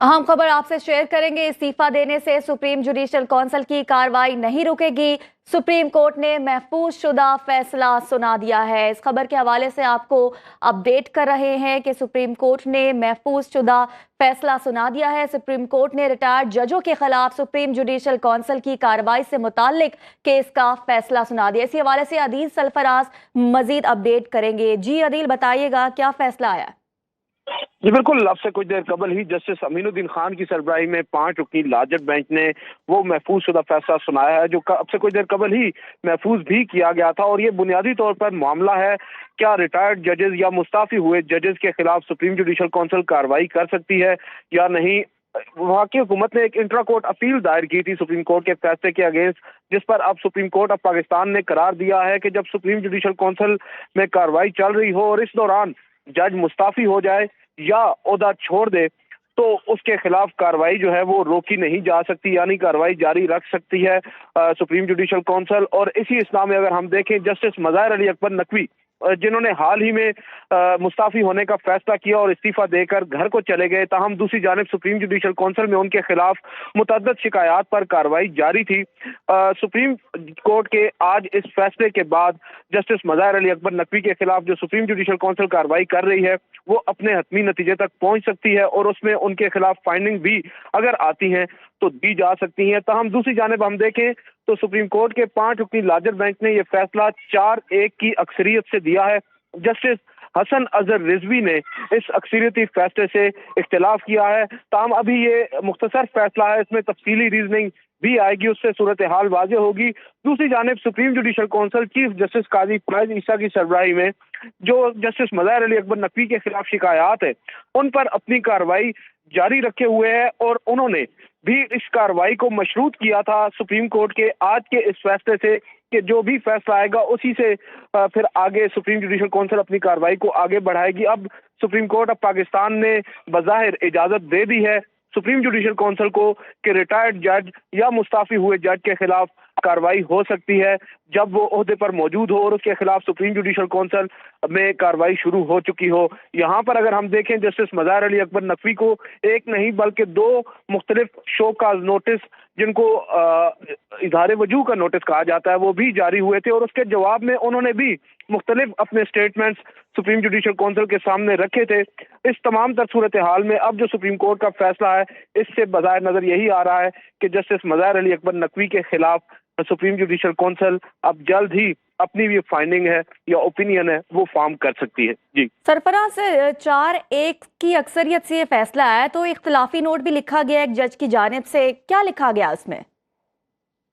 अहम खबर आपसे शेयर करेंगे। इस्तीफा देने से सुप्रीम जुडिशल काउंसिल की कार्रवाई नहीं रुकेगी। सुप्रीम कोर्ट ने महफूज शुदा फैसला सुना दिया है। इस खबर के हवाले से आपको अपडेट कर रहे हैं कि सुप्रीम कोर्ट ने महफूज शुदा फैसला सुना दिया है। सुप्रीम कोर्ट ने रिटायर्ड जजों के खिलाफ सुप्रीम जुडिशल काउंसिल की कार्रवाई से मुताल्लिक केस का फैसला सुना दिया। इसी हवाले से अदील सरफराज मजीद अपडेट करेंगे। जी अदील, बताइएगा क्या फैसला आया? जी बिल्कुल, अब से कुछ देर कबल ही जस्टिस अमीनुद्दीन खान की सरबराही में 5 रुकनी लार्जर बेंच ने वो महफूज शुदा फैसला सुनाया है, जो अब से कुछ देर कबल ही महफूज भी किया गया था। और ये बुनियादी तौर पर मामला है, क्या रिटायर्ड जजेस या मुस्ताफी हुए जजेस के खिलाफ सुप्रीम जुडिशल काउंसिल कार्रवाई कर सकती है या नहीं। वहाँ की हुकूमत ने एक इंट्रा कोर्ट अपील दायर की थी सुप्रीम कोर्ट के फैसले के अगेंस्ट, जिस पर अब सुप्रीम कोर्ट ऑफ पाकिस्तान ने करार दिया है कि जब सुप्रीम जुडिशल काउंसिल में कार्रवाई चल रही हो और इस दौरान जज मुस्ताफी हो जाए या ओहदा छोड़ दे, तो उसके खिलाफ कार्रवाई जो है वो रोकी नहीं जा सकती, यानी कार्रवाई जारी रख सकती है सुप्रीम जुडिशल काउंसिल। और इसी इस्ना में अगर हम देखें, जस्टिस मज़ाहिर अली अकबर नकवी जिन्होंने हाल ही में मुस्ताफी होने का फैसला किया और इस्तीफा देकर घर को चले गए, ताहम दूसरी जानिब सुप्रीम जुडिशल काउंसिल में उनके खिलाफ मुतअद्दिद शिकायत पर कार्रवाई जारी थी। सुप्रीम कोर्ट के आज इस फैसले के बाद जस्टिस मज़ाहिर अली अकबर नकवी के खिलाफ जो सुप्रीम जुडिशल काउंसिल कार्रवाई कर रही है वो अपने हतमी नतीजे तक पहुंच सकती है और उसमें उनके खिलाफ फाइंडिंग भी अगर आती हैं तो दी जा सकती हैं। ताहम दूसरी जानिब हम देखें तो सुप्रीम कोर्ट के 5 रुकनी लार्जर बेंच ने यह फैसला 4-1 की अक्सरियत से दिया है। जस्टिस हसन अजहर रिजवी ने इस अक्सरियती फैसले से इख्तिलाफ किया है। ताहम अभी ये मुख्तसर फैसला है, इसमें तफसीली रीजनिंग भी आएगी, उससे सूरत हाल वाज़ेह होगी। दूसरी जानिब supreme judicial council chief justice Qazi Faez Isa की सरबराही में जो जस्टिस मज़ाहिर अली अकबर नकवी के खिलाफ शिकायत है उन पर अपनी कार्रवाई जारी रखे हुए है और उन्होंने भी इस कार्रवाई को मशरूत किया था सुप्रीम कोर्ट के आज के इस फैसले से कि जो भी फैसला आएगा उसी से फिर आगे सुप्रीम जुडिशल काउंसिल अपनी कार्रवाई को आगे बढ़ाएगी। अब सुप्रीम कोर्ट ऑफ पाकिस्तान ने बज़ाहिर इजाजत दे दी है सुप्रीम जुडिशल काउंसिल को कि रिटायर्ड जज या मुस्ताफी हुए जज के खिलाफ कार्रवाई हो सकती है जब वो ओहदे पर मौजूद हो और उसके खिलाफ सुप्रीम जुडिशल काउंसिल में कार्रवाई शुरू हो चुकी हो। यहाँ पर अगर हम देखें, जस्टिस मज़ाहिर अली अकबर नकवी को एक नहीं बल्कि 2 मुख्तलिफ शो काज नोटिस, जिनको इजहार वजूह का नोटिस कहा जाता है, वो भी जारी हुए थे और उसके जवाब में उन्होंने भी मुख्तलिफ अपने स्टेटमेंट्स सुप्रीम जुडिशल काउंसिल के सामने रखे थे। इस तमाम तर सूरत हाल में अब जो सुप्रीम कोर्ट का फैसला है, इससे बज़ाहिर नजर यही आ रहा है कि जस्टिस मज़ाहिर अली अकबर नकवी के खिलाफ सुप्रीम जुडिशल काउंसिल अब जल्द ही अपनी ये फाइंडिंग है या ओपिनियन है वो फॉर्म कर सकती है। जी सरफराज, 4-1 की अक्सरियत से ये फैसला आया, तो इख्तिलाफी नोट भी लिखा गया एक जज की जानिब से, क्या लिखा गया उसमें?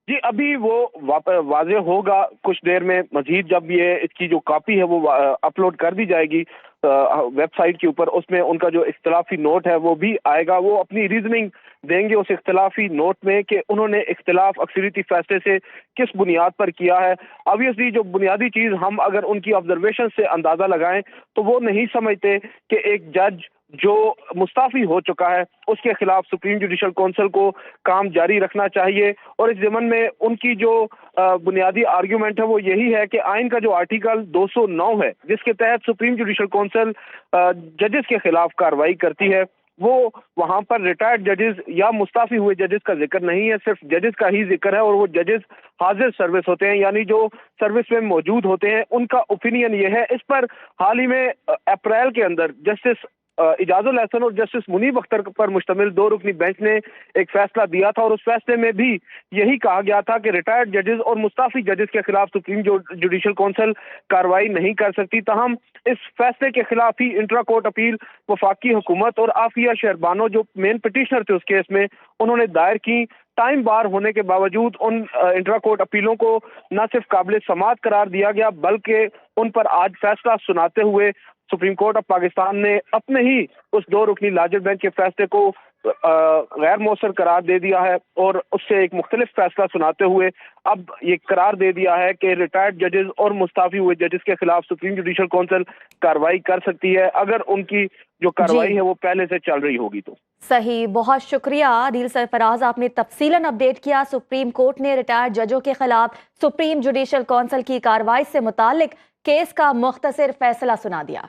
जी अभी वो वाज़ेह होगा कुछ देर में मजीद, जब ये इसकी जो कॉपी है वो अपलोड कर दी जाएगी वेबसाइट के ऊपर, उसमें उनका जो इख्तिलाफी नोट है वो भी आएगा। वो अपनी रीजनिंग देंगे उस इख्तिलाफी नोट में कि उन्होंने इख्तिलाफ अक्सरियती फैसले से किस बुनियाद पर किया है। ऑब्वियसली जो बुनियादी चीज़ हम अगर उनकी ऑब्जर्वेशन से अंदाज़ा लगाएं तो वो नहीं समझते कि एक जज जो मुस्ताफी हो चुका है उसके खिलाफ सुप्रीम जुडिशल काउंसिल को काम जारी रखना चाहिए। और इस ज़मन में उनकी जो बुनियादी आर्ग्यूमेंट है वो यही है कि आइन का जो आर्टिकल 209 है, जिसके तहत सुप्रीम जुडिशल काउंसिल जजेस के खिलाफ कार्रवाई करती है, वो वहां पर रिटायर्ड जजेस या मुस्ताफी हुए जजेस का जिक्र नहीं है, सिर्फ जजेस का ही जिक्र है। और वो जजेस हाजिर सर्विस होते हैं, यानी जो सर्विस में मौजूद होते हैं, उनका ओपिनियन ये है। इस पर हाल ही में अप्रैल के अंदर जस्टिस इजाजुल हसन और जस्टिस मुनीब अख्तर पर मुश्तमिल 2 रुकनी बेंच ने एक फैसला दिया था और उस फैसले में भी यही कहा गया था कि रिटायर्ड जजेस और मुस्ताफी जजेस के खिलाफ सुप्रीम जुडिशल काउंसिल कार्रवाई नहीं कर सकती। ताहम इस फैसले के खिलाफ ही इंट्रा कोर्ट अपील वफाकी हुकूमत और आफिया शहरबानो जो मेन पिटिशनर थे उस केस में, उन्होंने दायर की। टाइम बार होने के बावजूद उन इंट्रा कोर्ट अपीलों को न सिर्फ काबिल समाअत करार दिया गया बल्कि उन पर आज फैसला सुनाते हुए सुप्रीम कोर्ट ऑफ पाकिस्तान ने अपने ही उस 2 रुकनी लार्जर बेंच के फैसले को गैर मौसर करार दे दिया है और उससे एक मुख्तलिफ फैसला सुनाते हुए अब ये करार दे दिया है कि रिटायर्ड जजेस और मुस्ताफी हुए जजेस के खिलाफ सुप्रीम जुडिशल काउंसिल कार्रवाई कर सकती है अगर उनकी जो कार्रवाई है वो पहले से चल रही होगी तो। सही, बहुत शुक्रिया आदिल सरफराज, आपने तफसीलन अपडेट किया। सुप्रीम कोर्ट ने रिटायर्ड जजों के खिलाफ सुप्रीम जुडिशल काउंसिल की कार्रवाई से मुतालिक केस का मुख्तसर फैसला सुना दिया।